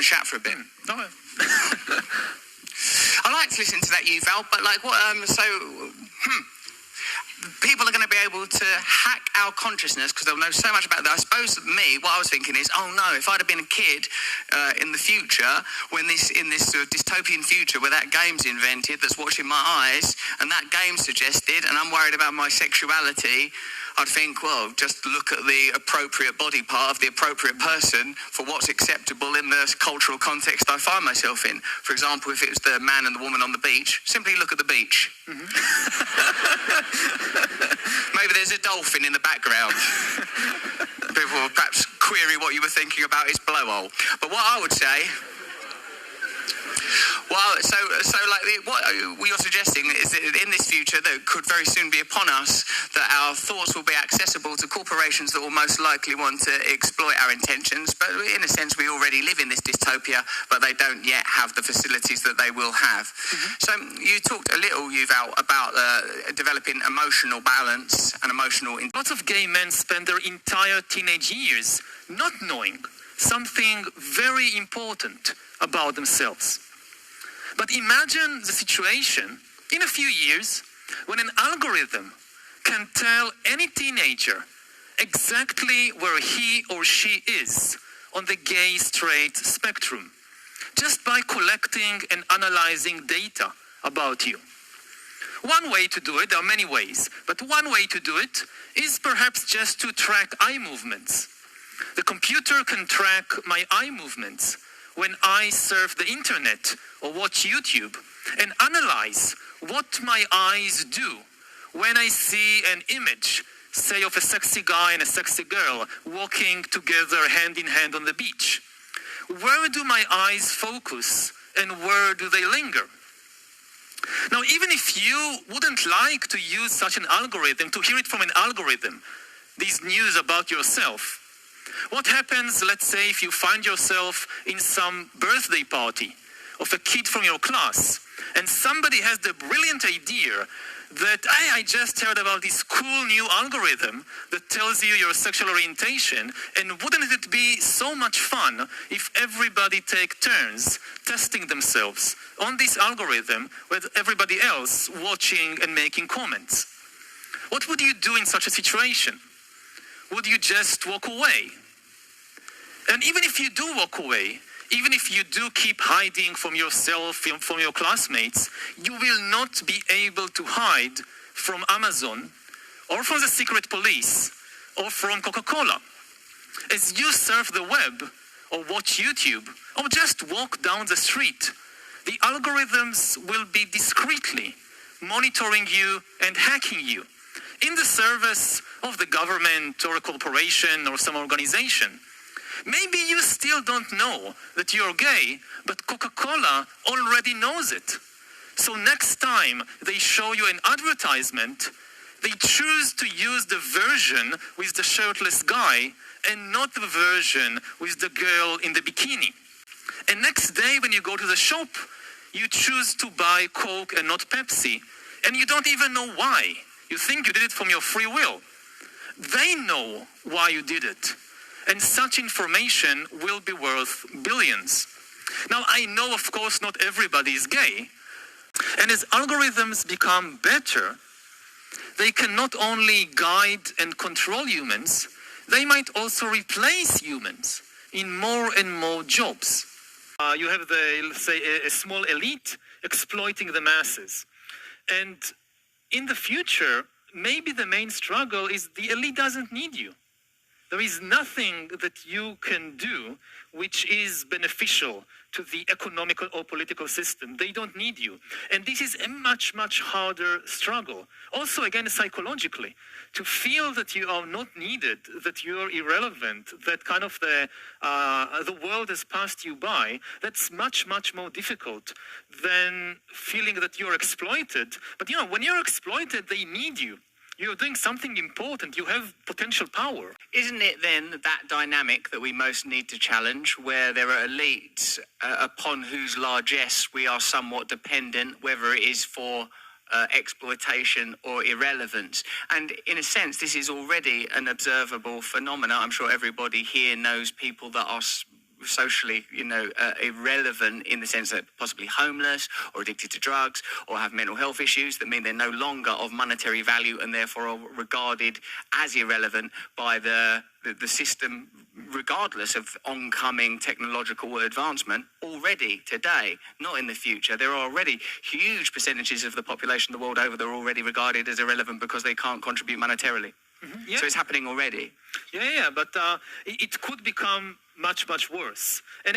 to chat for a bit? No. I like to listen to that, Yuval, but like what? People are going to be able to hack our consciousness because they'll know so much about that. I suppose what I was thinking is, oh no, if I'd have been a kid in the future, in this sort of dystopian future where that game's invented that's watching my eyes and that game suggested, and I'm worried about my sexuality, I'd think, well, just look at the appropriate body part of the appropriate person for what's acceptable in the cultural context I find myself in. For example, if it was the man and the woman on the beach, simply look at the beach. Mm-hmm. Maybe there's a dolphin in the background. People will perhaps query what you were thinking about his blowhole. But what I would say... Well, so like what you're suggesting is that in this future that could very soon be upon us, that our thoughts will be accessible to corporations that will most likely want to exploit our intentions. But in a sense, we already live in this dystopia, but they don't yet have the facilities that they will have. Mm-hmm. So you talked a little, Yuval, about developing emotional balance and emotional... Lots of gay men spend their entire teenage years not knowing something very important about themselves. But imagine the situation in a few years when an algorithm can tell any teenager exactly where he or she is on the gay-straight spectrum, just by collecting and analyzing data about you. One way to do it, there are many ways, but one way to do it is perhaps just to track eye movements. The computer can track my eye movements when I surf the internet or watch YouTube, and analyze what my eyes do when I see an image, say of a sexy guy and a sexy girl walking together hand in hand on the beach. Where do my eyes focus and where do they linger? Now, even if you wouldn't like to use such an algorithm, to hear it from an algorithm, these news about yourself, what happens, let's say, if you find yourself in some birthday party of a kid from your class, and somebody has the brilliant idea that, hey, I just heard about this cool new algorithm that tells you your sexual orientation, and wouldn't it be so much fun if everybody take turns testing themselves on this algorithm with everybody else watching and making comments? What would you do in such a situation? Would you just walk away? And even if you do walk away, even if you do keep hiding from yourself, from your classmates, you will not be able to hide from Amazon or from the secret police or from Coca-Cola. As you surf the web or watch YouTube or just walk down the street, the algorithms will be discreetly monitoring you and hacking you in the service of the government or a corporation or some organization. Maybe you still don't know that you're gay, but Coca-Cola already knows it. So next time they show you an advertisement, they choose to use the version with the shirtless guy and not the version with the girl in the bikini. And next day when you go to the shop, you choose to buy Coke and not Pepsi, and you don't even know why. You think you did it from your free will. They know why you did it. And such information will be worth billions. Now, I know, of course, not everybody is gay. And as algorithms become better, they can not only guide and control humans, they might also replace humans in more and more jobs. You have let's say, a small elite exploiting the masses. And in the future, maybe the main struggle is the elite doesn't need you. There is nothing that you can do which is beneficial to the economical or political system. They don't need you. And this is a much, much harder struggle. Also, again, psychologically, to feel that you are not needed, that you are irrelevant, that kind of the world has passed you by, that's much, much more difficult than feeling that you're exploited. But, when you're exploited, they need you. You're doing something important. You have potential power. Isn't it then that dynamic that we most need to challenge, where there are elites upon whose largesse we are somewhat dependent, whether it is for exploitation or irrelevance? And in a sense, this is already an observable phenomenon. I'm sure everybody here knows people that are socially, irrelevant in the sense that possibly homeless or addicted to drugs or have mental health issues that mean they're no longer of monetary value and therefore are regarded as irrelevant by the system, regardless of oncoming technological advancement. Already today, not in the future, there are already huge percentages of the population the world over that are already regarded as irrelevant because they can't contribute monetarily. Yeah. So it's happening already. But it could become much, much worse. And